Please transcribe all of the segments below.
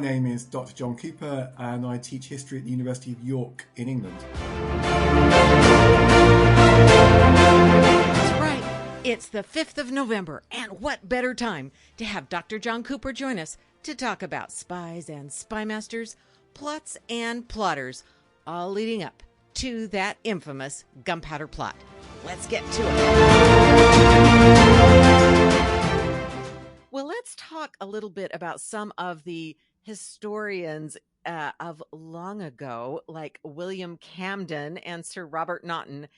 My name is Dr. John Cooper, and I teach history at the University of York in England. That's right. It's the 5th of November, and what better time to have Dr. John Cooper join us to talk about spies and spymasters, plots and plotters, all leading up to that infamous Gunpowder Plot. Let's get to it. Well, let's talk a little bit about some of the historians of long ago, like William Camden and Sir Robert Naughton,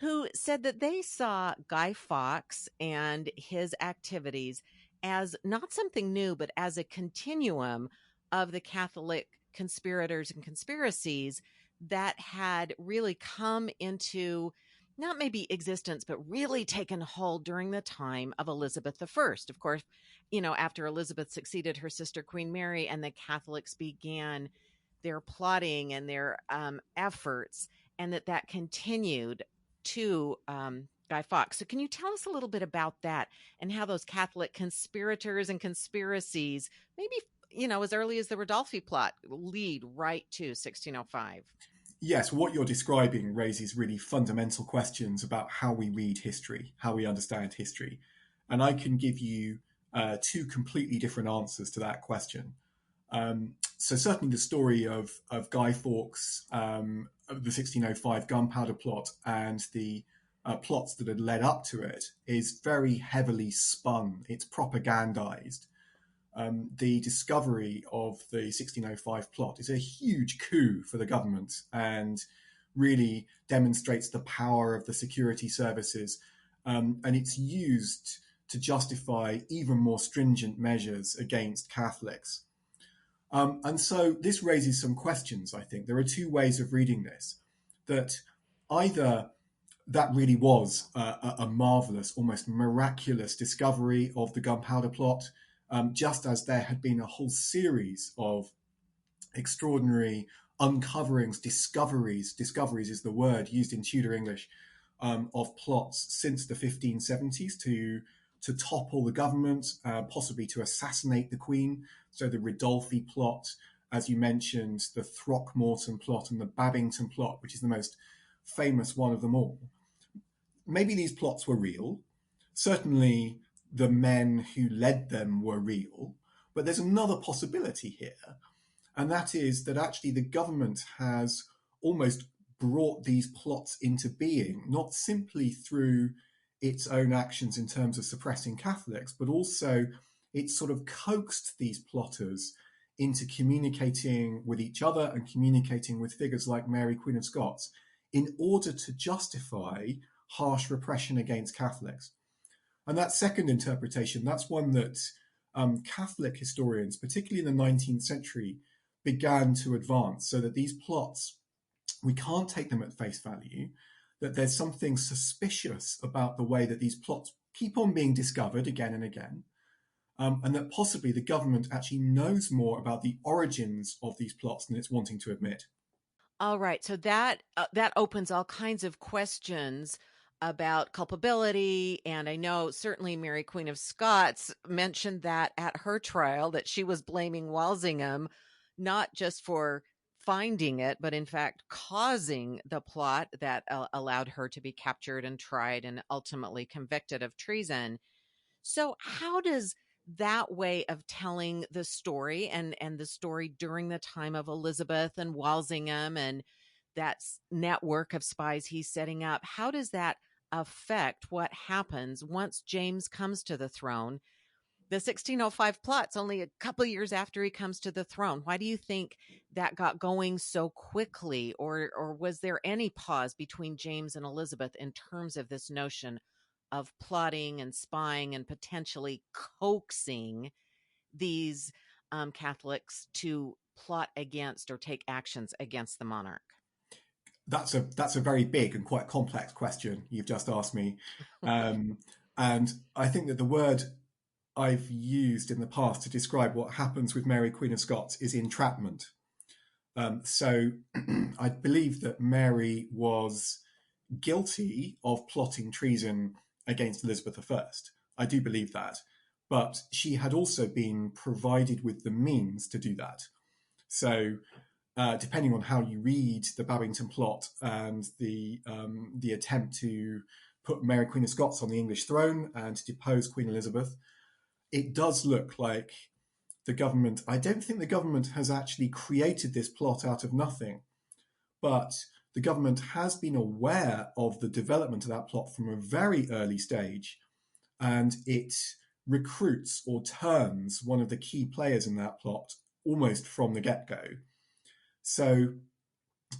who said that they saw Guy Fawkes and his activities as not something new, but as a continuum of the Catholic conspirators and conspiracies that had really come into not maybe existence, but really taken hold during the time of Elizabeth I. Of course, after Elizabeth succeeded her sister Queen Mary, and the Catholics began their plotting and their efforts, and that continued to Guy Fawkes. So can you tell us a little bit about that and how those Catholic conspirators and conspiracies, maybe, as early as the Rodolphi plot, lead right to 1605? Yes, what you're describing raises really fundamental questions about how we read history, how we understand history. And I can give you two completely different answers to that question. So certainly the story of Guy Fawkes, of the 1605 Gunpowder Plot, and the plots that had led up to it is very heavily spun. It's propagandized. The discovery of the 1605 plot is a huge coup for the government and really demonstrates the power of the security services. And it's used to justify even more stringent measures against Catholics. And so this raises some questions, I think. There are two ways of reading this. That either that really was a marvelous, almost miraculous discovery of the Gunpowder Plot, just as there had been a whole series of extraordinary uncoverings, discoveries is the word used in Tudor English, of plots since the 1570s to topple the government, possibly to assassinate the Queen. So the Rodolphi plot, as you mentioned, the Throckmorton plot and the Babington plot, which is the most famous one of them all. Maybe these plots were real. Certainly the men who led them were real. But there's another possibility here, and that is that actually the government has almost brought these plots into being, not simply through its own actions in terms of suppressing Catholics, but also it's sort of coaxed these plotters into communicating with each other and communicating with figures like Mary, Queen of Scots, in order to justify harsh repression against Catholics. And that second interpretation, that's one that Catholic historians, particularly in the 19th century, began to advance, so that these plots, we can't take them at face value, that there's something suspicious about the way that these plots keep on being discovered again and again, and that possibly the government actually knows more about the origins of these plots than it's wanting to admit. All right. So that opens all kinds of questions about culpability. And I know certainly Mary, Queen of Scots, mentioned that at her trial, that she was blaming Walsingham, not just for finding it, but in fact causing the plot that allowed her to be captured and tried and ultimately convicted of treason. So how does that way of telling the story and the story during the time of Elizabeth and Walsingham and that network of spies he's setting up, how does that affect what happens once James comes to the throne? The 1605 plot's only a couple of years after he comes to the throne. Why do you think that got going so quickly? Or was there any pause between James and Elizabeth in terms of this notion of plotting and spying and potentially coaxing these Catholics to plot against or take actions against the monarch? That's a very big and quite complex question you've just asked me. And I think that the word I've used in the past to describe what happens with Mary, Queen of Scots, is entrapment. So I believe that Mary was guilty of plotting treason against Elizabeth I. I do believe that. but she had also been provided with the means to do that. So, depending on how you read the Babington Plot and the attempt to put Mary Queen of Scots on the English throne and to depose Queen Elizabeth, it does look like the government. I don't think the government has actually created this plot out of nothing, but the government has been aware of the development of that plot from a very early stage, and it recruits or turns one of the key players in that plot almost from the get-go. So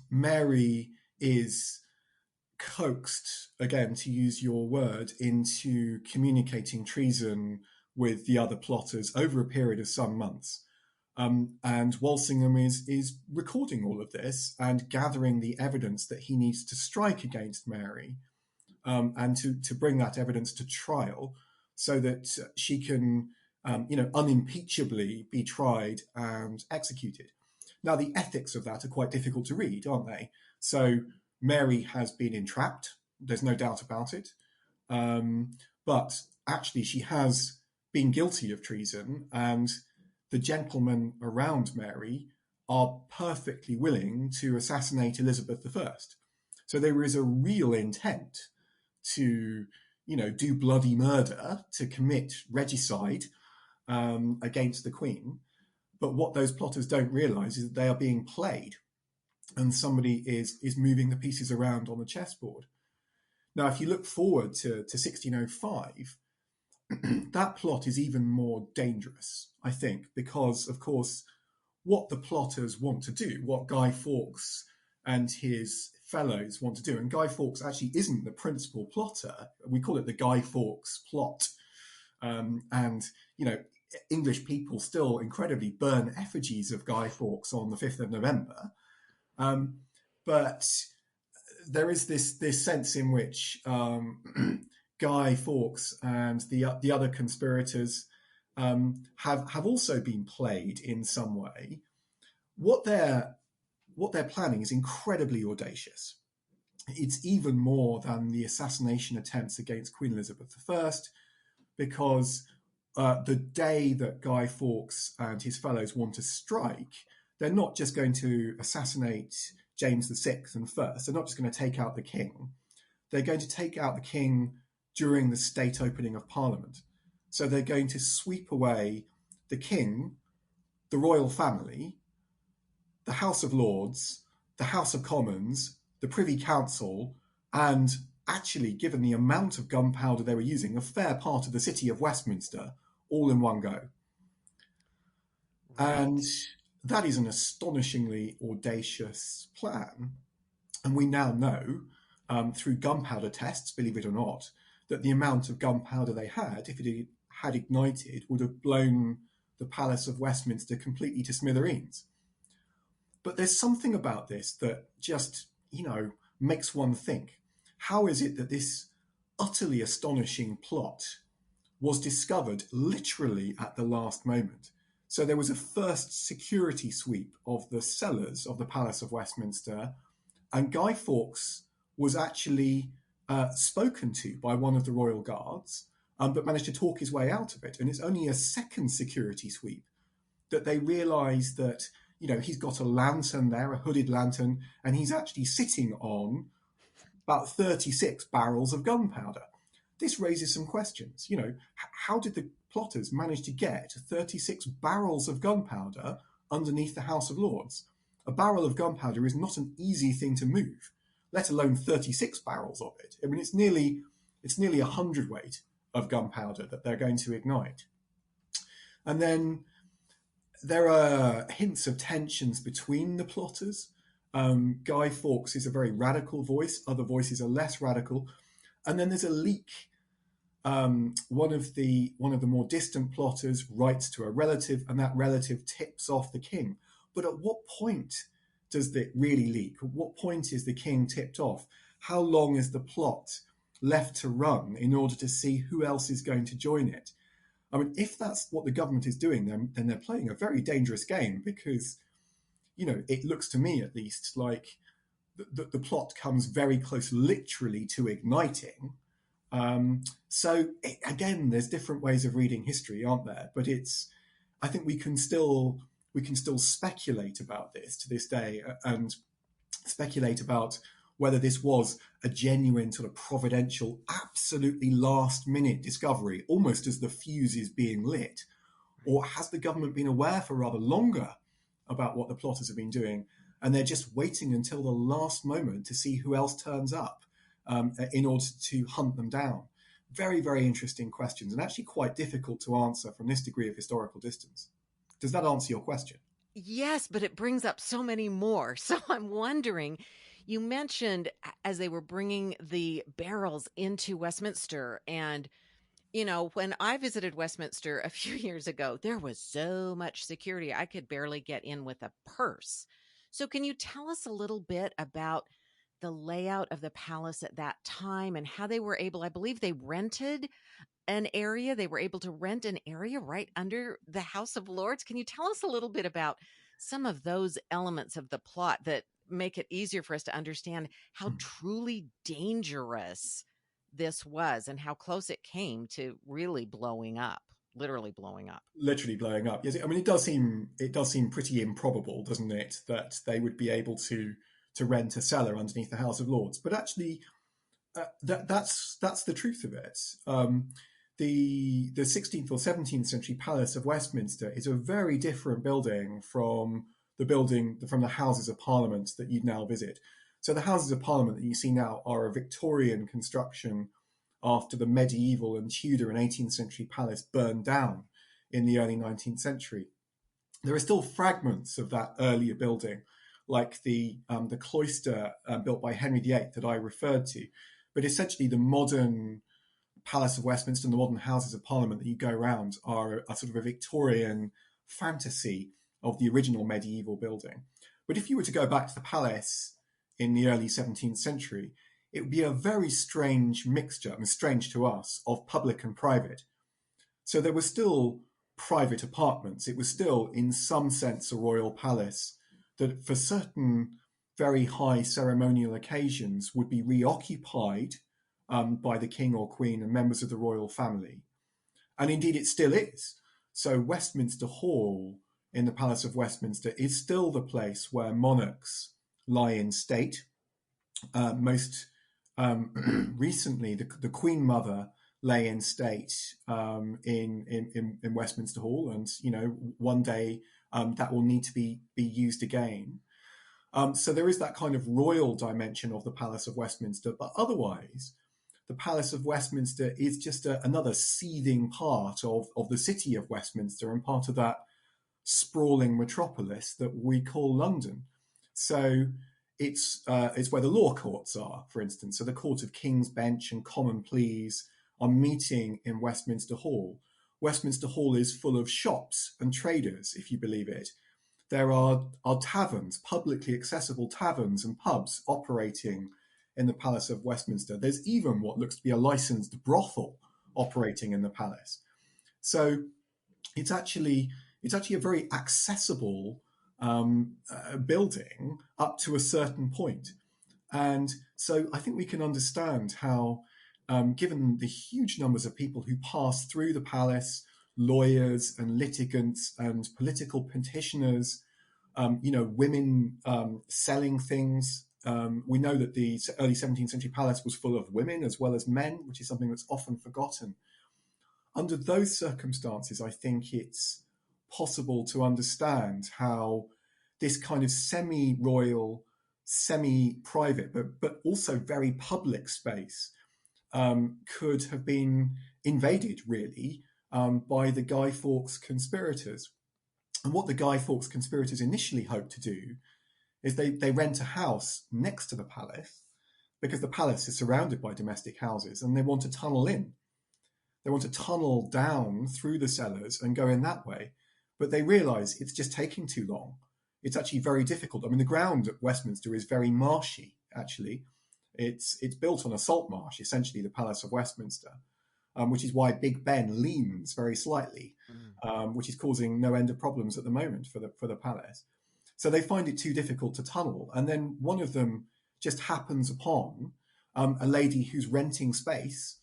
Mary is coaxed, again, to use your word, into communicating treason with the other plotters over a period of some months. And Walsingham is recording all of this and gathering the evidence that he needs to strike against Mary, and to bring that evidence to trial so that she can, unimpeachably be tried and executed. Now, the ethics of that are quite difficult to read, aren't they? So Mary has been entrapped. There's no doubt about it. But actually, she has been guilty of treason, and the gentlemen around Mary are perfectly willing to assassinate Elizabeth I. So there is a real intent to, do bloody murder, to commit regicide against the Queen. But what those plotters don't realise is that they are being played, and somebody is moving the pieces around on the chessboard. Now, if you look forward to 1605, that plot is even more dangerous, I think, because, of course, what the plotters want to do, what Guy Fawkes and his fellows want to do, and Guy Fawkes actually isn't the principal plotter. We call it the Guy Fawkes plot. And, English people still incredibly burn effigies of Guy Fawkes on the 5th of November. But there is this sense in which Guy Fawkes and the other conspirators have also been played in some way. What they're planning is incredibly audacious. It's even more than the assassination attempts against Queen Elizabeth I, because the day that Guy Fawkes and his fellows want to strike, they're not just going to assassinate James VI and first. They're not just going to take out the king. They're going to take out the king during the state opening of Parliament. So they're going to sweep away the king, the royal family, the House of Lords, the House of Commons, the Privy Council, and actually, given the amount of gunpowder they were using, a fair part of the city of Westminster, all in one go. Right. And that is an astonishingly audacious plan. And we now know, through gunpowder tests, believe it or not, that the amount of gunpowder they had, if it had ignited, would have blown the Palace of Westminster completely to smithereens. But there's something about this that just, makes one think, how is it that this utterly astonishing plot was discovered literally at the last moment? So there was a first security sweep of the cellars of the Palace of Westminster, and Guy Fawkes was actually spoken to by one of the royal guards, but managed to talk his way out of it. And it's only a second security sweep that they realise that, he's got a lantern there, a hooded lantern, and he's actually sitting on about 36 barrels of gunpowder. This raises some questions. How did the plotters manage to get 36 barrels of gunpowder underneath the House of Lords? A barrel of gunpowder is not an easy thing to move, let alone 36 barrels of it. I mean, it's nearly a hundredweight of gunpowder that they're going to ignite. And then there are hints of tensions between the plotters. Guy Fawkes is a very radical voice. Other voices are less radical. And then there's a leak. One of the more distant plotters writes to a relative, and that relative tips off the king. But at what point does it really leak? At what point is the king tipped off? How long is the plot left to run in order to see who else is going to join it? I mean, if that's what the government is doing, then they're playing a very dangerous game, because, it looks to me at least like the plot comes very close literally to igniting. Again, there's different ways of reading history, aren't there? But I think we can still speculate about this to this day, and speculate about whether this was a genuine sort of providential, absolutely last minute discovery, almost as the fuse is being lit, or has the government been aware for rather longer about what the plotters have been doing, and they're just waiting until the last moment to see who else turns up in order to hunt them down? Very, very interesting questions, and actually quite difficult to answer from this degree of historical distance. Does that answer your question? Yes, but it brings up so many more. So I'm wondering, you mentioned as they were bringing the barrels into Westminster, and when I visited Westminster a few years ago, there was so much security. I could barely get in with a purse. So can you tell us a little bit about the layout of the palace at that time and how they were able, I believe they rented an area. They were able to rent an area right under the House of Lords. Can you tell us a little bit about some of those elements of the plot that make it easier for us to understand how truly dangerous this was and how close it came to really blowing up, literally blowing up? Literally blowing up. Yes, I mean it does seem pretty improbable, doesn't it, that they would be able to rent a cellar underneath the House of Lords. But actually, that's the truth of it. The 16th or 17th century Palace of Westminster is a very different building from the Houses of Parliament that you'd now visit. So the Houses of Parliament that you see now are a Victorian construction after the medieval and Tudor and 18th century palace burned down in the early 19th century. There are still fragments of that earlier building, like the cloister built by Henry VIII that I referred to. But essentially the modern Palace of Westminster and the modern Houses of Parliament that you go around are a sort of a Victorian fantasy of the original medieval building. But if you were to go back to the palace in the early 17th century, it would be a very strange mixture, I mean, strange to us, of public and private. So there were still private apartments. It was still, in some sense, a royal palace that for certain very high ceremonial occasions would be reoccupied by the king or queen and members of the royal family. And indeed, it still is. So Westminster Hall in the Palace of Westminster is still the place where monarchs lie in state. Most recently, the Queen Mother lay in state in Westminster Hall, and one day that will need to be used again. So there is that kind of royal dimension of the Palace of Westminster, but otherwise, the Palace of Westminster is just another seething part of the city of Westminster and part of that sprawling metropolis that we call London. So it's where the law courts are, for instance. So the Court of King's Bench and Common Pleas are meeting in Westminster Hall. Westminster Hall is full of shops and traders, if you believe it. There are taverns, publicly accessible taverns and pubs operating in the Palace of Westminster. There's even what looks to be a licensed brothel operating in the palace. So it's actually a very accessible building up to a certain point. And so I think we can understand how, given the huge numbers of people who pass through the palace, lawyers and litigants and political petitioners, women selling things. We know that the early 17th century palace was full of women as well as men, which is something that's often forgotten. Under those circumstances, I think it's possible to understand how this kind of semi-royal, semi-private, but also very public space could have been invaded, really, by the Guy Fawkes conspirators. And what the Guy Fawkes conspirators initially hoped to do is they rent a house next to the palace, because the palace is surrounded by domestic houses, and they want to tunnel in. They want to tunnel down through the cellars and go in that way. But they realise it's just taking too long. It's actually very difficult. I mean, the ground at Westminster is very marshy, actually. It's built on a salt marsh, essentially, the Palace of Westminster, which is why Big Ben leans very slightly, which is causing no end of problems at the moment for the palace. So they find it too difficult to tunnel. And then one of them just happens upon a lady who's renting space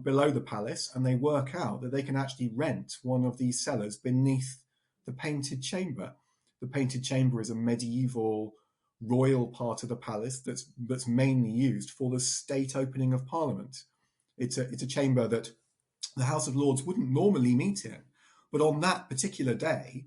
below the palace, and they work out that they can actually rent one of these cellars beneath the Painted Chamber. The Painted Chamber is a medieval royal part of the palace that's mainly used for the state opening of Parliament. It's a chamber that the House of Lords wouldn't normally meet in, but on that particular day,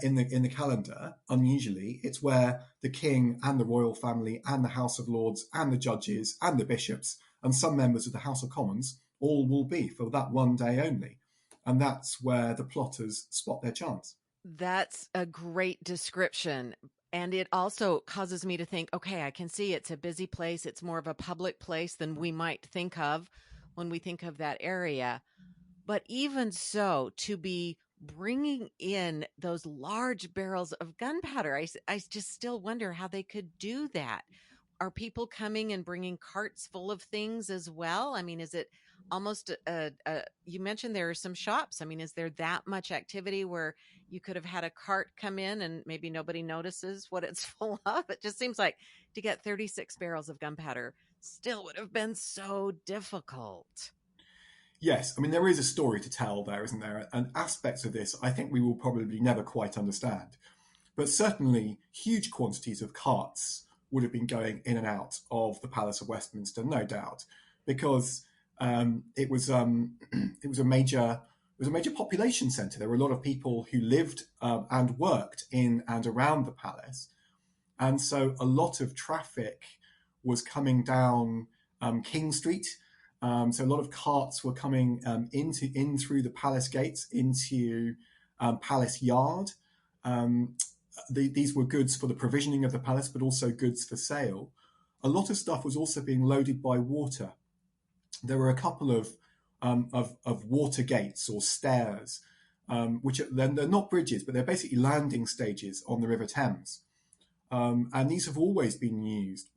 in the calendar, unusually, it's where the king and the royal family and the House of Lords and the judges and the bishops and some members of the House of Commons all will be for that one day only. And that's where the plotters spot their chance. That's a great description. And it also causes me to think, okay, I can see it's a busy place. It's more of a public place than we might think of when we think of that area. But even so, to be bringing in those large barrels of gunpowder, I just still wonder how they could do that. Are people coming and bringing carts full of things as well? I mean, is it almost you mentioned there are some shops. I mean, is there that much activity where you could have had a cart come in and maybe nobody notices what it's full of? It just seems like to get 36 barrels of gunpowder still would have been so difficult. Yes, I mean, there is a story to tell there, isn't there? And aspects of this I think we will probably never quite understand. But certainly, huge quantities of carts would have been going in and out of the Palace of Westminster, no doubt, because it was it was a major population centre. There were a lot of people who lived and worked in and around the palace, and so a lot of traffic was coming down King Street. So a lot of carts were coming in through the palace gates into Palace Yard. These were goods for the provisioning of the palace, but also goods for sale. A lot of stuff was also being loaded by water. There were a couple of water gates or stairs, which they're not bridges, but they're basically landing stages on the River Thames. And these have always been used,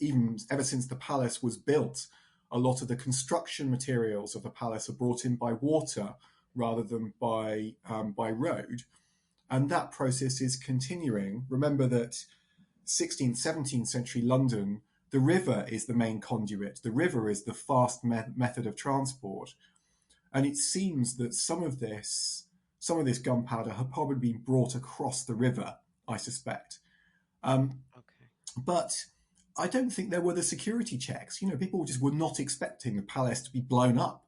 even ever since the palace was built. A lot of the construction materials of the palace are brought in by water rather than by road. And that process is continuing. Remember that 16th, 17th century London, the river is the main conduit. The river is the fast method of transport. And it seems that some of this gunpowder had probably been brought across the river, I suspect. Okay. But I don't think there were the security checks. You know, people just were not expecting the palace to be blown up.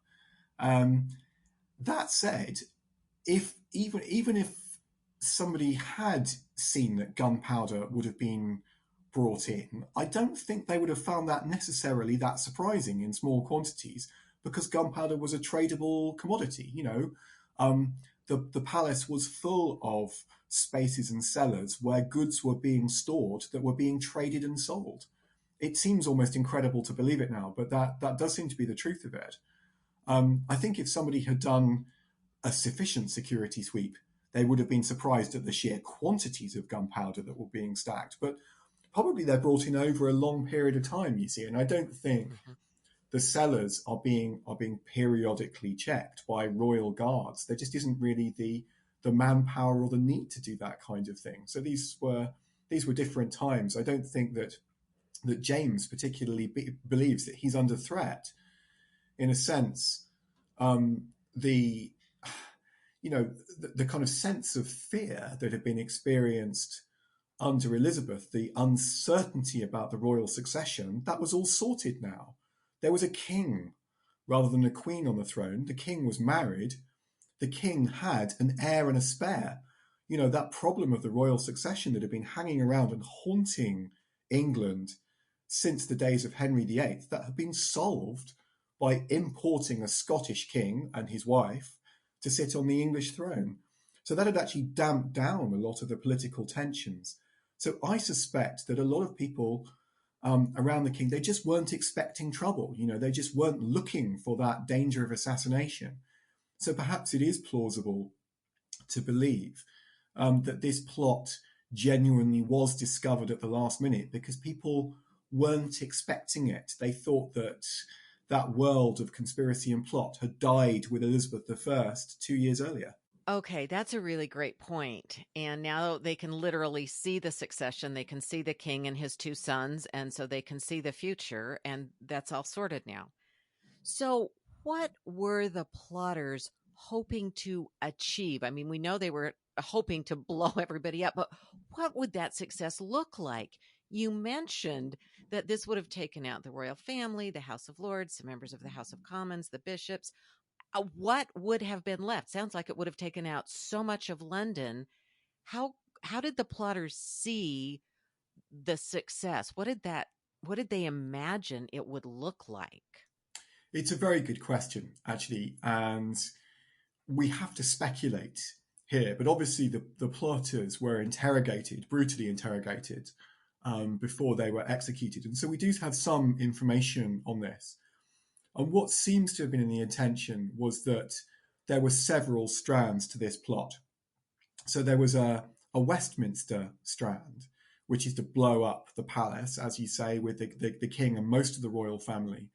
That said, even if somebody had seen that gunpowder would have been brought in, I don't think they would have found that necessarily that surprising in small quantities, because gunpowder was a tradable commodity. You know, the palace was full of spaces and cellars where goods were being stored that were being traded and sold. It seems almost incredible to believe it now, but that does seem to be the truth of it. I think if somebody had done a sufficient security sweep, they would have been surprised at the sheer quantities of gunpowder that were being stacked. But probably they're brought in over a long period of time, you see, and I don't think the cellars are being periodically checked by royal guards. There just isn't really the manpower or the need to do that kind of thing. So these were different times. I don't think that James particularly believes that he's under threat. In a sense, the kind of sense of fear that had been experienced under Elizabeth, the uncertainty about the royal succession, that was all sorted now. There was a king rather than a queen on the throne. The king was married. The king had an heir and a spare. You know, that problem of the royal succession that had been hanging around and haunting England since the days of Henry VIII, that had been solved by importing a Scottish king and his wife to sit on the English throne. So that had actually damped down a lot of the political tensions. So I suspect that a lot of people around the king, they just weren't expecting trouble. You know, they just weren't looking for that danger of assassination. So perhaps it is plausible to believe that this plot genuinely was discovered at the last minute because people weren't expecting it. They thought that world of conspiracy and plot had died with Elizabeth I 2 years earlier. Okay, that's a really great point. And now they can literally see the succession. They can see the king and his two sons, and so they can see the future, and that's all sorted now. So, what were the plotters hoping to achieve? I mean, we know they were hoping to blow everybody up, but what would that success look like? You mentioned that this would have taken out the royal family, the House of Lords, some members of the House of Commons, the bishops. What would have been left? Sounds like it would have taken out so much of London. How how did the plotters see the success? What did they imagine it would look like? It's a very good question, actually, and we have to speculate here. But obviously, the plotters were interrogated, brutally interrogated, before they were executed. And so we do have some information on this. And what seems to have been in the intention was that there were several strands to this plot. So there was a Westminster strand, which is to blow up the palace, as you say, with the king and most of the royal family.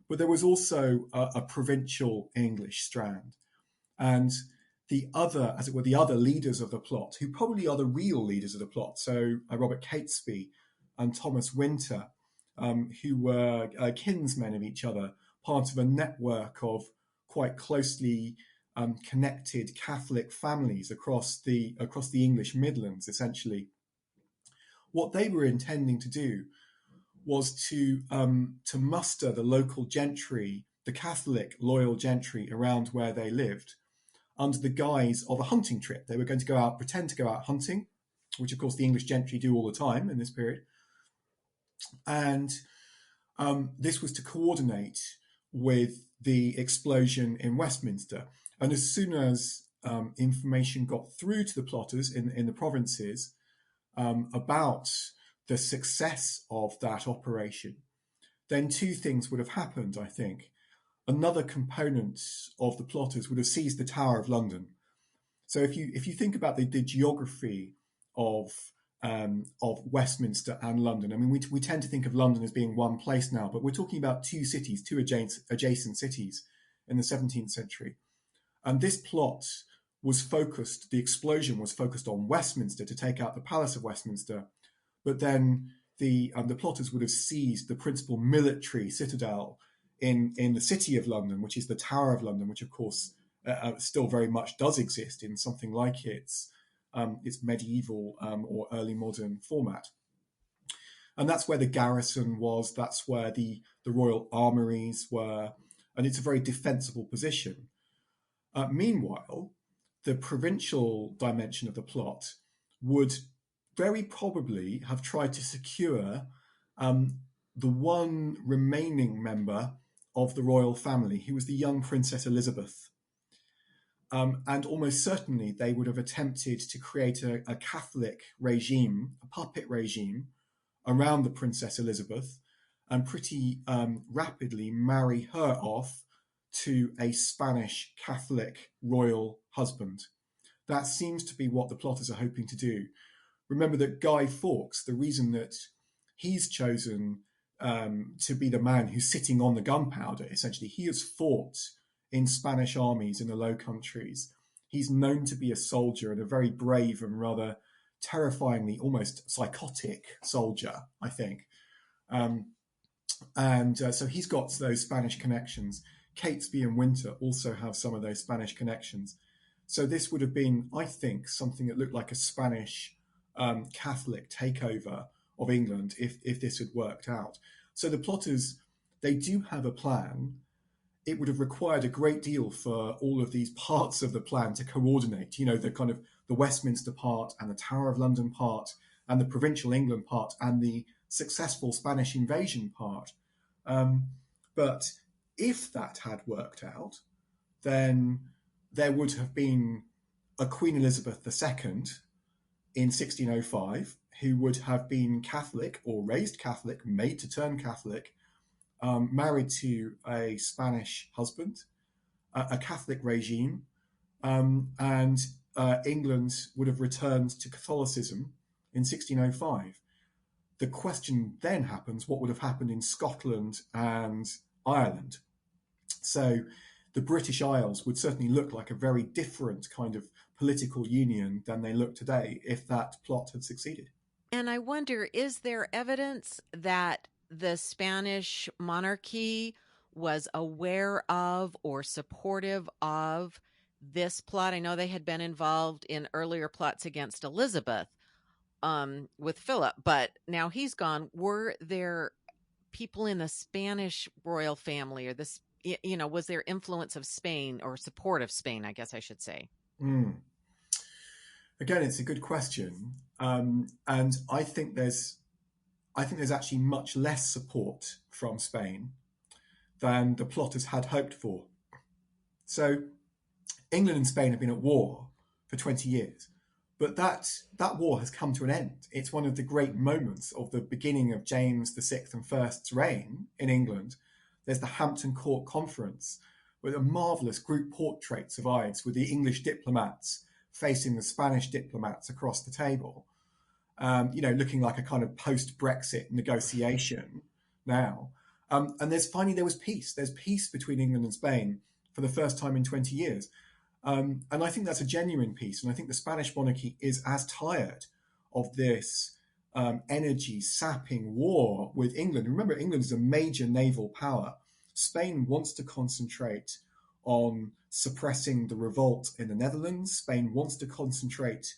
But there was also a provincial English strand. And the other, as it were, the other leaders of the plot, who probably are the real leaders of the plot, so Robert Catesby and Thomas Winter, who were kinsmen of each other, part of a network of quite closely connected Catholic families across the English Midlands, essentially. What they were intending to do was to muster the local gentry, the Catholic loyal gentry around where they lived, under the guise of a hunting trip. They were going to go out, pretend to go out hunting, which of course the English gentry do all the time in this period. And this was to coordinate with the explosion in Westminster. And as soon as information got through to the plotters in the provinces about the success of that operation, then two things would have happened, I think. Another component of the plotters would have seized the Tower of London. So if you think about the geography of Westminster and London, I mean, we tend to think of London as being one place now, but we're talking about two cities, two adjacent cities in the 17th century. And this plot was focused, the explosion was focused on Westminster to take out the Palace of Westminster, but then the plotters would have seized the principal military citadel in the city of London, which is the Tower of London, which of course still very much does exist in something like its medieval or early modern format. And that's where the garrison was, that's where the royal armories were, and it's a very defensible position. Meanwhile, the provincial dimension of the plot would very probably have tried to secure the one remaining member of the royal family, who was the young Princess Elizabeth. And almost certainly they would have attempted to create a Catholic regime, a puppet regime, around the Princess Elizabeth, and pretty rapidly marry her off to a Spanish Catholic royal husband. That seems to be what the plotters are hoping to do. Remember that Guy Fawkes, the reason that he's chosen to be the man who's sitting on the gunpowder, essentially, he has fought in Spanish armies in the Low Countries. He's known to be a soldier, and a very brave and rather terrifyingly almost psychotic soldier, I think. So he's got those Spanish connections. Catesby and Winter also have some of those Spanish connections. So this would have been, I think, something that looked like a Spanish Catholic takeover of England if this had worked out. So the plotters, they do have a plan. It would have required a great deal for all of these parts of the plan to coordinate, the kind of the Westminster part and the Tower of London part and the provincial England part and the successful Spanish invasion part. But if that had worked out, then there would have been a Queen Elizabeth II in 1605 who would have been Catholic or raised Catholic, made to turn Catholic, married to a Spanish husband, a Catholic regime, and England would have returned to Catholicism in 1605. The question then happens, what would have happened in Scotland and Ireland? So the British Isles would certainly look like a very different kind of political union than they look today if that plot had succeeded. And I wonder, is there evidence that the Spanish monarchy was aware of or supportive of this plot? I know they had been involved in earlier plots against Elizabeth with Philip, but now he's gone. Were there people in the Spanish royal family, or this, was there influence of Spain or support of Spain, I guess I should say? Mm. Again, it's a good question, and I think there's actually much less support from Spain than the plotters had hoped for. So England and Spain have been at war for 20 years, but that war has come to an end. It's one of the great moments of the beginning of James VI and I's reign in England. There's the Hampton Court Conference, with a marvellous group portrait survives with the English diplomats facing the Spanish diplomats across the table, looking like a kind of post-Brexit negotiation now. And there was peace. There's peace between England and Spain for the first time in 20 years. And I think that's a genuine peace. And I think the Spanish monarchy is as tired of this energy sapping war with England. Remember, England is a major naval power. Spain wants to concentrate on suppressing the revolt in the Netherlands. Spain wants to concentrate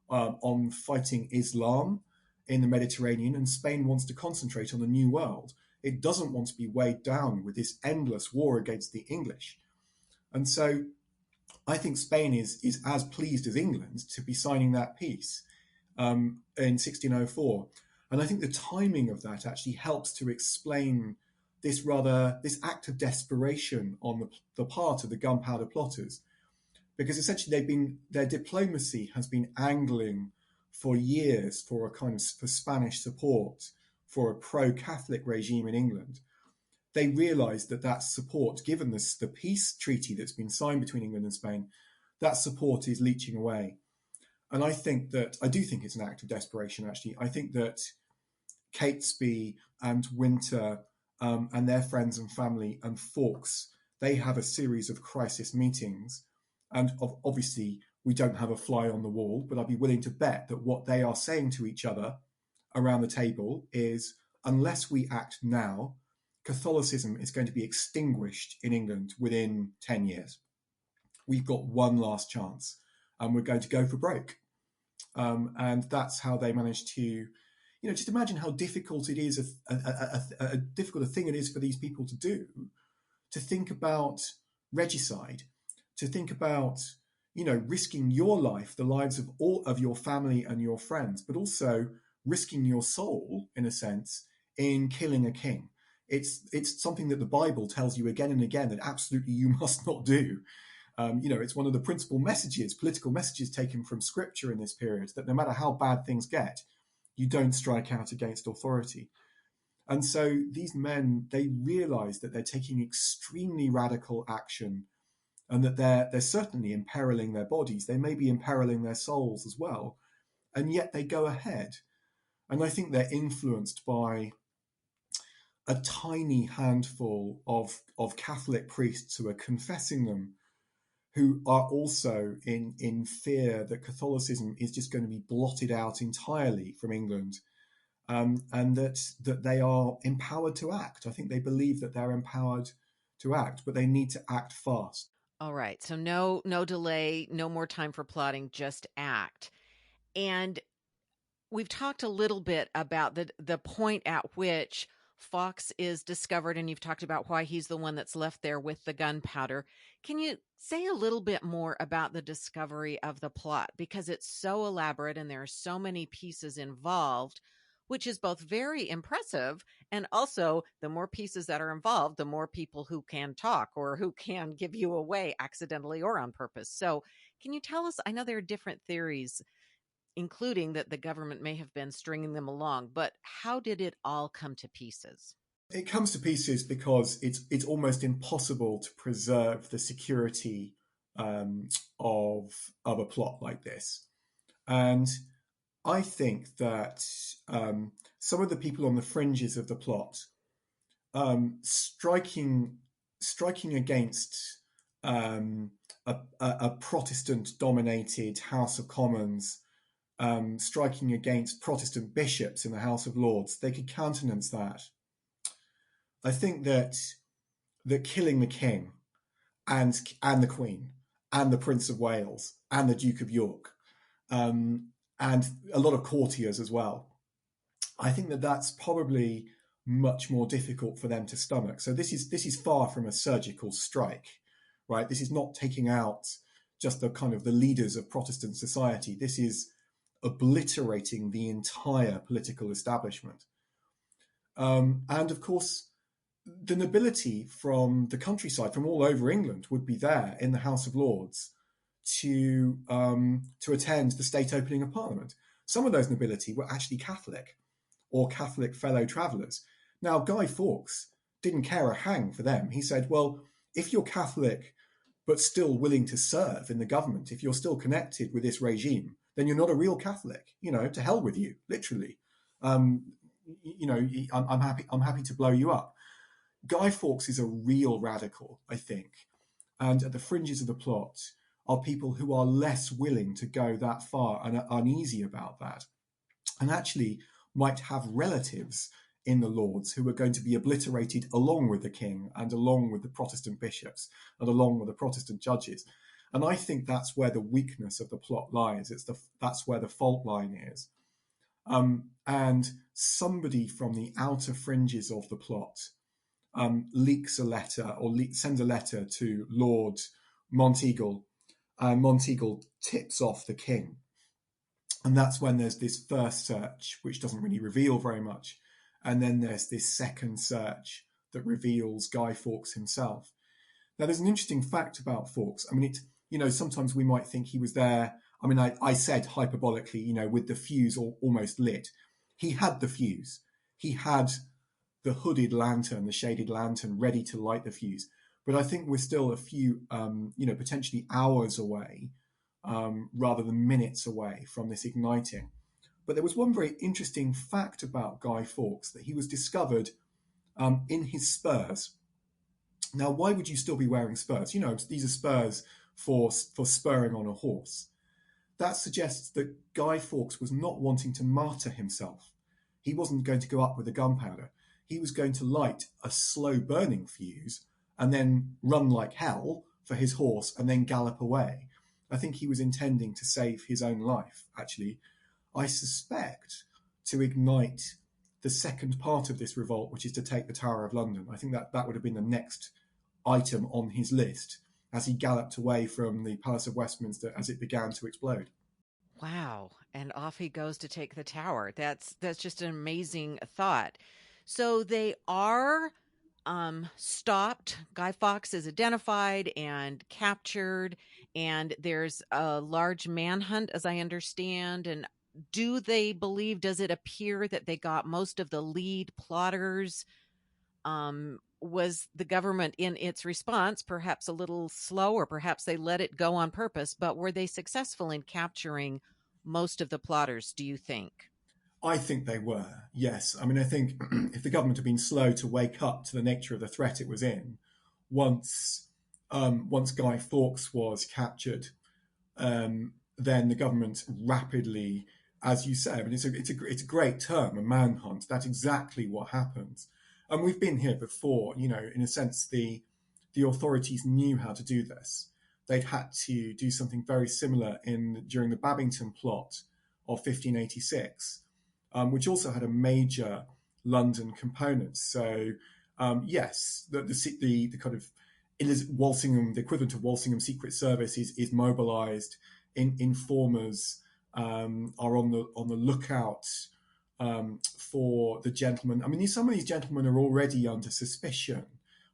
on fighting Islam in the Mediterranean, and Spain wants to concentrate on the New World. It doesn't want to be weighed down with this endless war against the English. And so I think Spain is as pleased as England to be signing that peace in 1604. And I think the timing of that actually helps to explain this act of desperation on the part of the Gunpowder plotters, because essentially their diplomacy has been angling for years for Spanish support for a pro-Catholic regime in England. They realised that support, given the peace treaty that's been signed between England and Spain, that support is leaching away. And I do think it's an act of desperation, actually. I think that Catesby and Winter and their friends and family and Fawkes, they have a series of crisis meetings. And obviously, we don't have a fly on the wall, but I'd be willing to bet that what they are saying to each other around the table is, unless we act now, Catholicism is going to be extinguished in England within 10 years. We've got one last chance, and we're going to go for broke. And that's how they managed to, just imagine how difficult it is, a difficult a thing it is for these people to do, to think about regicide, to think about, risking your life, the lives of all of your family and your friends, but also risking your soul, in a sense, in killing a king. It's something that the Bible tells you again and again that absolutely you must not do. It's one of the principal political messages taken from Scripture in this period, that no matter how bad things get, you don't strike out against authority. And so these men, they realize that they're taking extremely radical action, and that they're certainly imperiling their bodies. They may be imperiling their souls as well. And yet they go ahead. And I think they're influenced by a tiny handful of Catholic priests who are confessing them, who are also in fear that Catholicism is just going to be blotted out entirely from England, and that they are empowered to act. I think they believe that they're empowered to act, but they need to act fast. All right. So no delay, no more time for plotting, just act. And we've talked a little bit about the point at which Fawkes is discovered, and you've talked about why he's the one that's left there with the gunpowder. Can you say a little bit more about the discovery of the plot? Because it's so elaborate and there are so many pieces involved, which is both very impressive, and also the more pieces that are involved, the more people who can talk or who can give you away accidentally or on purpose. So can you tell us, I know there are different theories, including that the government may have been stringing them along, but how did it all come to pieces? It comes to pieces because it's almost impossible to preserve the security of a plot like this. And I think that some of the people on the fringes of the plot, striking against a Protestant-dominated House of Commons, striking against Protestant bishops in the House of Lords, they could countenance that. I think that that killing the king and the Queen and the Prince of Wales and the Duke of York, and a lot of courtiers as well, I think that that's probably much more difficult for them to stomach. So this is far from a surgical strike, right? This is not taking out just the kind of the leaders of Protestant society. This is obliterating the entire political establishment. And of course, the nobility from the countryside, from all over England, would be there in the House of Lords to attend the state opening of Parliament. Some of those nobility were actually Catholic or Catholic fellow travellers. Now, Guy Fawkes didn't care a hang for them. He said, well, if you're Catholic but still willing to serve in the government, if you're still connected with this regime, then you're not a real Catholic. To hell with you, literally. I'm happy to blow you up. Guy Fawkes is a real radical, I think, and at the fringes of the plot are people who are less willing to go that far and are uneasy about that, and actually might have relatives in the Lords who are going to be obliterated along with the king and along with the Protestant bishops and along with the Protestant judges. And I think that's where the weakness of the plot lies. That's where the fault line is. And somebody from the outer fringes of the plot leaks a letter or sends a letter to Lord Monteagle, and Monteagle tips off the king. And that's when there's this first search, which doesn't really reveal very much. And then there's this second search that reveals Guy Fawkes himself. Now, there's an interesting fact about Fawkes. I mean, sometimes we might think he was there. I mean, I said hyperbolically, with the fuse almost lit. He had the fuse. He had the hooded lantern, the shaded lantern, ready to light the fuse. But I think we're still a few, potentially hours away, rather than minutes away from this igniting. But there was one very interesting fact about Guy Fawkes, that he was discovered in his spurs. Now, why would you still be wearing spurs? These are spurs for spurring on a horse. That suggests that Guy Fawkes was not wanting to martyr himself. He wasn't going to go up with the gunpowder. He was going to light a slow burning fuse and then run like hell for his horse and then gallop away. I think he was intending to save his own life, actually. I suspect to ignite the second part of this revolt, which is to take the Tower of London. I think that would have been the next item on his list as he galloped away from the Palace of Westminster as it began to explode. Wow. And off he goes to take the tower. That's just an amazing thought. So they are stopped. Guy Fawkes is identified and captured, and there's a large manhunt, as I understand. And does it appear that they got most of the lead plotters? Was the government in its response perhaps a little slow, or perhaps they let it go on purpose, but were they successful in capturing most of the plotters, do you think? I think they were, yes. I mean, I think if the government had been slow to wake up to the nature of the threat it was in, once Guy Fawkes was captured, then the government rapidly, as you say, I mean, it's a great term, a manhunt. That's exactly what happens. And we've been here before, in a sense, the authorities knew how to do this. They'd had to do something very similar during the Babington plot of 1586, which also had a major London component. So, yes, the kind of Walsingham, the equivalent of Walsingham Secret Service is mobilised. Informers are on the lookout for the gentlemen. I mean, some of these gentlemen are already under suspicion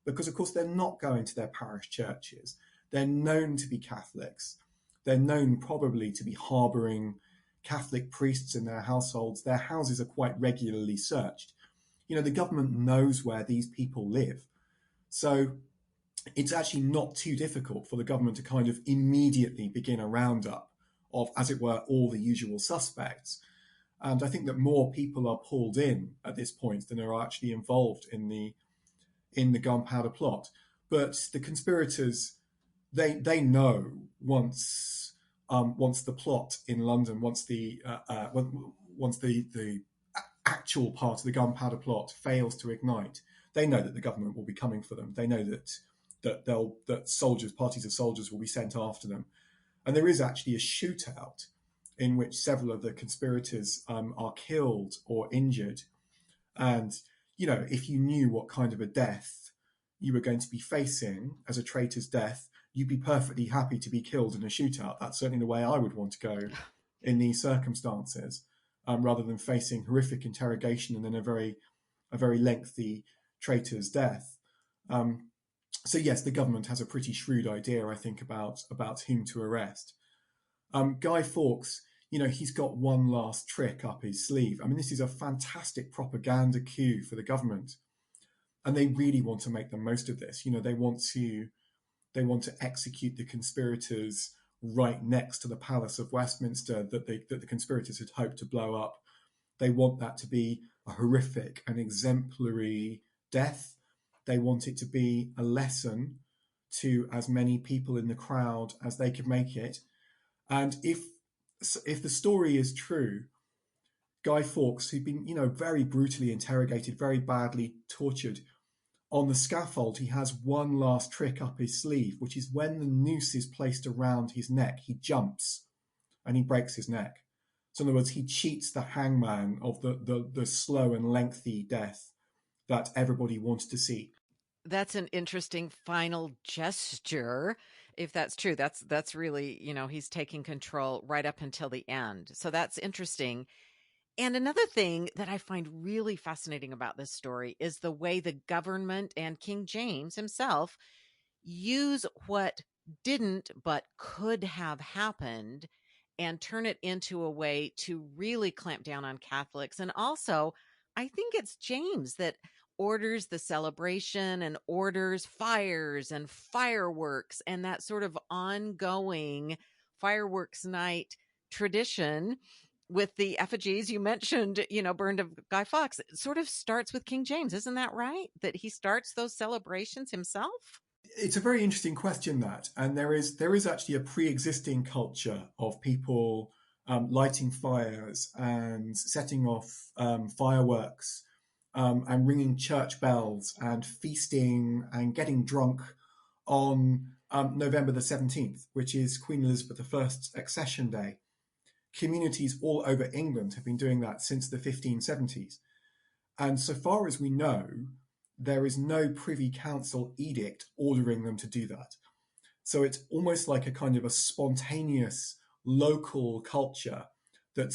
because, of course, they're not going to their parish churches. They're known to be Catholics. They're known probably to be harbouring Catholic priests in their households. Their houses are quite regularly searched. The government knows where these people live. So it's actually not too difficult for the government to kind of immediately begin a roundup of, as it were, all the usual suspects. And I think that more people are pulled in at this point than are actually involved in the Gunpowder Plot. But the conspirators, they know once the plot in London, once the actual part of the Gunpowder Plot fails to ignite, they know that the government will be coming for them. They know that soldiers, parties of soldiers, will be sent after them, and there is actually a shootout in which several of the conspirators are killed or injured. And if you knew what kind of a death you were going to be facing as a traitor's death, you'd be perfectly happy to be killed in a shootout. That's certainly the way I would want to go in these circumstances, rather than facing horrific interrogation and then a very lengthy traitor's death. So yes, the government has a pretty shrewd idea, I think, about whom to arrest. Guy Fawkes, he's got one last trick up his sleeve. I mean, this is a fantastic propaganda coup for the government, and they really want to make the most of this. They want to execute the conspirators right next to the Palace of Westminster that the conspirators had hoped to blow up. They want that to be a horrific and exemplary death. They want it to be a lesson to as many people in the crowd as they could make it. And if the story is true, Guy Fawkes, who'd been, very brutally interrogated, very badly tortured, on the scaffold, he has one last trick up his sleeve, which is when the noose is placed around his neck, he jumps and he breaks his neck. So in other words, he cheats the hangman of the slow and lengthy death that everybody wanted to see. That's an interesting final gesture. If that's true, that's really, he's taking control right up until the end. So that's interesting. And another thing that I find really fascinating about this story is the way the government and King James himself use what didn't but could have happened and turn it into a way to really clamp down on Catholics. And also, I think it's James that orders the celebration and orders fires and fireworks and that sort of ongoing fireworks night tradition with the effigies you mentioned, burned of Guy Fawkes. It sort of starts with King James. Isn't that right? That he starts those celebrations himself? It's a very interesting question, that. And there is actually a pre-existing culture of people lighting fires and setting off fireworks and ringing church bells and feasting and getting drunk on November the 17th, which is Queen Elizabeth I's accession day. Communities all over England have been doing that since the 1570s. And so far as we know, there is no Privy Council edict ordering them to do that. So it's almost like a kind of a spontaneous local culture that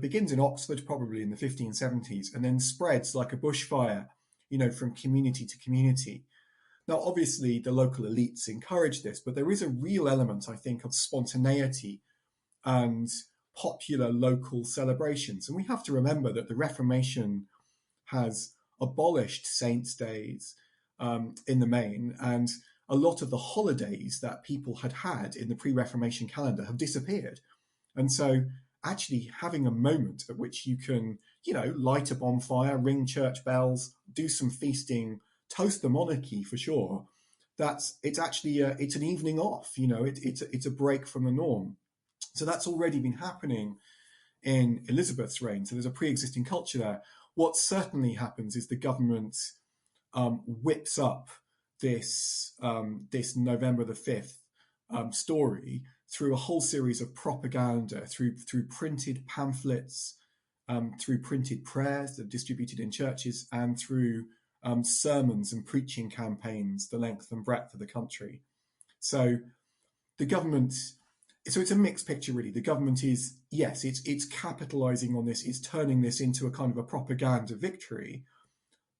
begins in Oxford, probably in the 1570s, and then spreads like a bushfire, from community to community. Now, obviously, the local elites encourage this, but there is a real element, I think, of spontaneity and popular local celebrations. And we have to remember that the Reformation has abolished saints' days in the main, and a lot of the holidays that people had in the pre-Reformation calendar have disappeared. And so actually having a moment at which you can, light a bonfire, ring church bells, do some feasting, toast the monarchy for sure, it's an evening off, it's a break from the norm. So that's already been happening in Elizabeth's reign. So there's a pre-existing culture there. What certainly happens is the government whips up this November the 5th story through a whole series of propaganda, through printed pamphlets, through printed prayers that are distributed in churches, and through sermons and preaching campaigns the length and breadth of the country. So the government... So it's a mixed picture, really. The government is, yes, it's capitalizing on this, it's turning this into a kind of a propaganda victory.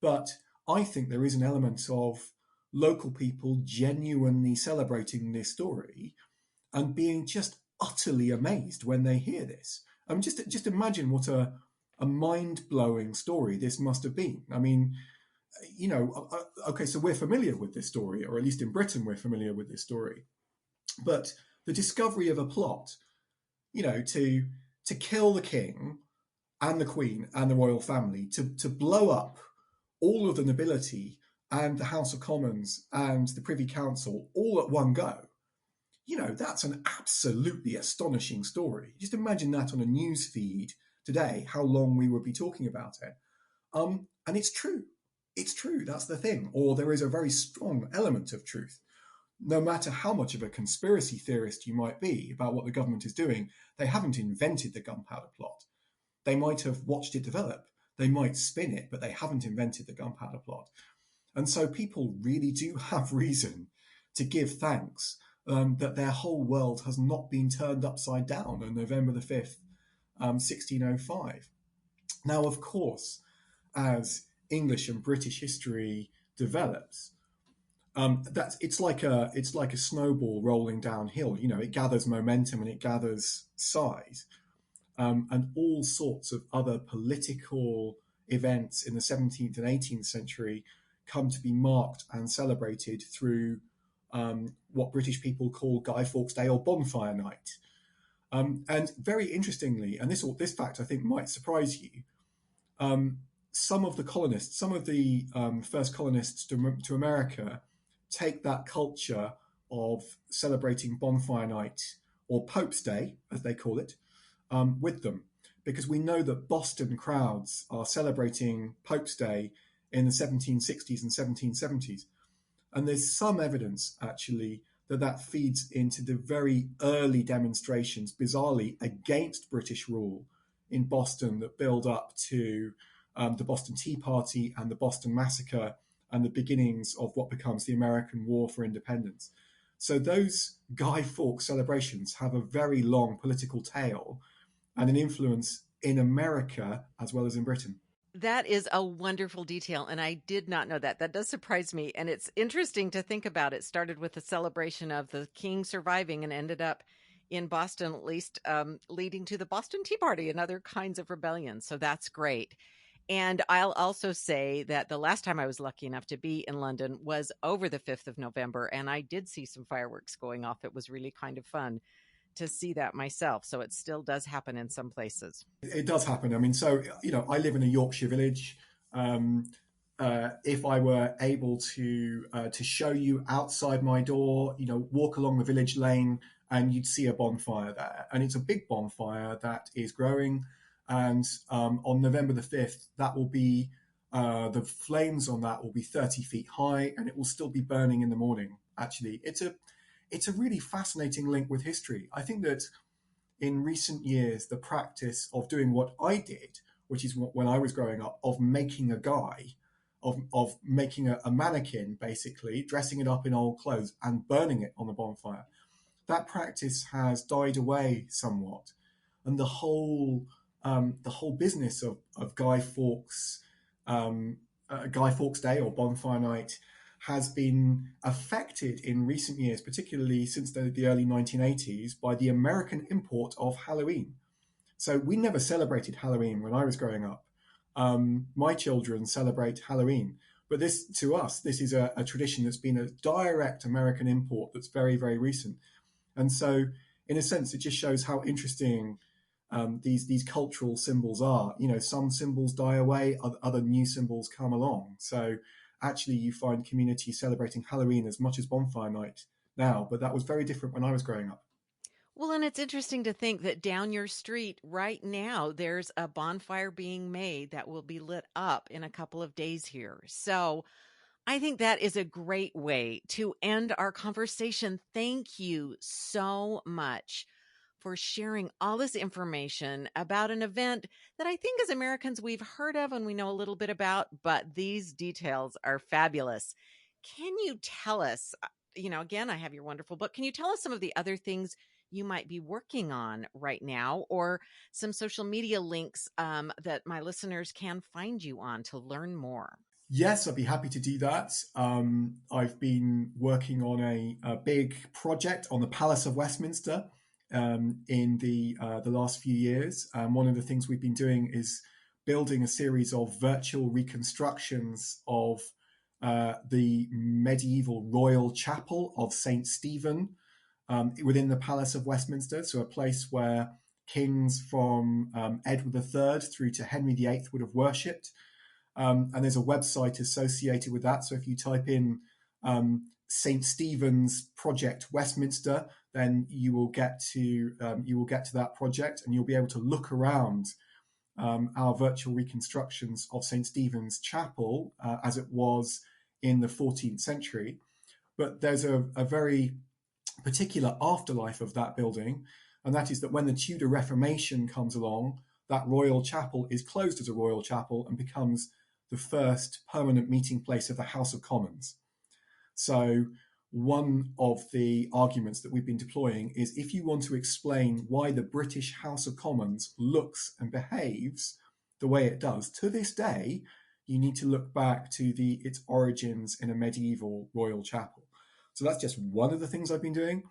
But I think there is an element of local people genuinely celebrating this story and being just utterly amazed when they hear this. Just imagine what a mind-blowing story this must have been. I mean, okay, so we're familiar with this story, or at least in Britain we're familiar with this story. But the discovery of a plot, to kill the king and the queen and the royal family, to blow up all of the nobility and the House of Commons and the Privy Council all at one go, that's an absolutely astonishing story. Just imagine that on a news feed today, how long we would be talking about it. And it's true. It's true. That's the thing. Or there is a very strong element of truth. No matter how much of a conspiracy theorist you might be about what the government is doing, they haven't invented the Gunpowder Plot. They might have watched it develop. They might spin it, but they haven't invented the Gunpowder Plot. And so people really do have reason to give thanks that their whole world has not been turned upside down on November the 5th, 1605. Now, of course, as English and British history develops, it's like a snowball rolling downhill. You know, it gathers momentum and it gathers size, and all sorts of other political events in the 17th and 18th century come to be marked and celebrated through what British people call Guy Fawkes Day or Bonfire Night. And very interestingly, and this fact I think might surprise you, some of the colonists, some of the first colonists to America, take that culture of celebrating Bonfire Night, or Pope's Day, as they call it, with them. Because we know that Boston crowds are celebrating Pope's Day in the 1760s and 1770s. And there's some evidence, actually, that feeds into the very early demonstrations, bizarrely, against British rule in Boston that build up to the Boston Tea Party and the Boston Massacre and the beginnings of what becomes the American War for Independence. So those Guy Fawkes celebrations have a very long political tail and an influence in America as well as in Britain. That is a wonderful detail, and I did not know that. That does surprise me, and it's interesting to think about. It started with the celebration of the king surviving and ended up in Boston, at least leading to the Boston Tea Party and other kinds of rebellions. So that's great. And I'll also say that the last time I was lucky enough to be in London was over the 5th of November, and I did see some fireworks going off. It was really kind of fun to see that myself. So it still does happen in some places. It does happen. I mean, so, you know, I live in a Yorkshire village. If I were able to show you outside my door, you know, walk along the village lane and you'd see a bonfire there. And it's a big bonfire that is growing. And on November the 5th, that will be, the flames on that will be 30 feet high and it will still be burning in the morning. Actually, it's a really fascinating link with history. I think that in recent years, the practice of doing what I did, which is when I was growing up, of making a guy, of making a mannequin, basically, dressing it up in old clothes and burning it on the bonfire, that practice has died away somewhat. And the whole business of Guy Fawkes Day or Bonfire Night has been affected in recent years, particularly since the early 1980s, by the American import of Halloween. So we never celebrated Halloween when I was growing up. My children celebrate Halloween. But this, to us, this is a tradition that's been a direct American import that's very, very recent. And so, in a sense, it just shows how interesting these cultural symbols are. You know, some symbols die away, other new symbols come along. So actually, you find communities celebrating Halloween as much as Bonfire Night now, but that was very different when I was growing up. Well, and it's interesting to think that down your street right now, there's a bonfire being made that will be lit up in a couple of days here. So I think that is a great way to end our conversation. Thank you so much for sharing all this information about an event that I think as Americans we've heard of and we know a little bit about, but these details are fabulous. Can you tell us, again, I have your wonderful book. Can you tell us some of the other things you might be working on right now, or some social media links that my listeners can find you on to learn more? Yes, I'd be happy to do that. I've been working on a big project on the Palace of Westminster in the last few years. One of the things we've been doing is building a series of virtual reconstructions of the medieval royal chapel of St. Stephen within the Palace of Westminster. So a place where kings from Edward III through to Henry VIII would have worshipped. And there's a website associated with that. So if you type in St. Stephen's Project Westminster, then you will get to that project, and you'll be able to look around our virtual reconstructions of St. Stephen's Chapel as it was in the 14th century. But there's a very particular afterlife of that building, and that is that when the Tudor Reformation comes along, that royal chapel is closed as a royal chapel and becomes the first permanent meeting place of the House of Commons. So one of the arguments that we've been deploying is if you want to explain why the British House of Commons looks and behaves the way it does to this day, you need to look back to its origins in a medieval royal chapel. So that's just one of the things I've been doing.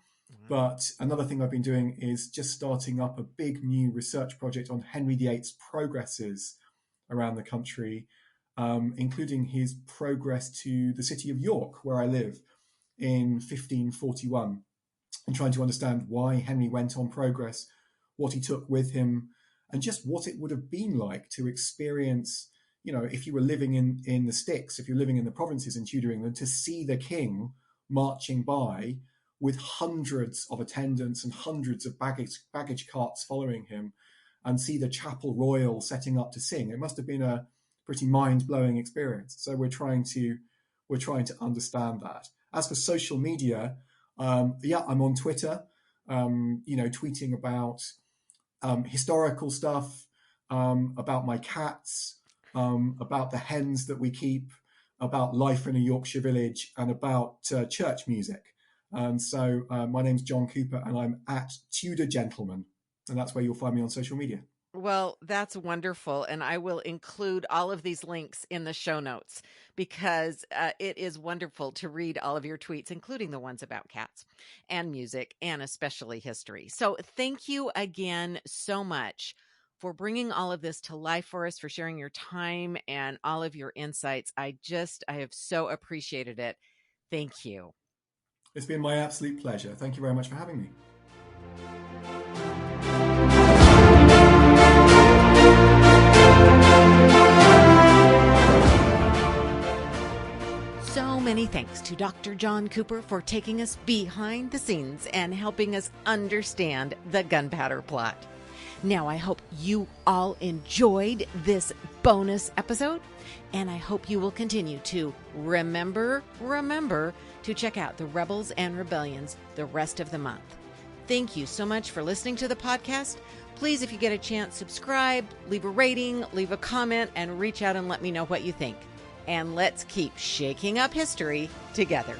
But another thing I've been doing is just starting up a big new research project on Henry VIII's progresses around the country, including his progress to the city of York, where I live, in 1541, and trying to understand why Henry went on progress, what he took with him, and just what it would have been like to experience, if you were living in the sticks, if you're living in the provinces in Tudor England, to see the king marching by with hundreds of attendants and hundreds of baggage carts following him, and see the Chapel Royal setting up to sing. It must have been a pretty mind-blowing experience. So we're trying to understand that. As for social media, I'm on Twitter, tweeting about historical stuff, about my cats, about the hens that we keep, about life in a Yorkshire village, and about church music. And so my name's John Cooper, and I'm at Tudor Gentleman, and that's where you'll find me on social media. Well, that's wonderful. And I will include all of these links in the show notes because it is wonderful to read all of your tweets, including the ones about cats and music and especially history. So thank you again so much for bringing all of this to life for us, for sharing your time and all of your insights. I have so appreciated it. Thank you. It's been my absolute pleasure. Thank you very much for having me. So many thanks to Dr. John Cooper for taking us behind the scenes and helping us understand the Gunpowder Plot. Now, I hope you all enjoyed this bonus episode, and I hope you will continue to remember to check out the Rebels and Rebellions the rest of the month. Thank you so much for listening to the podcast. Please, if you get a chance, subscribe, leave a rating, leave a comment, and reach out and let me know what you think. And let's keep shaking up history together.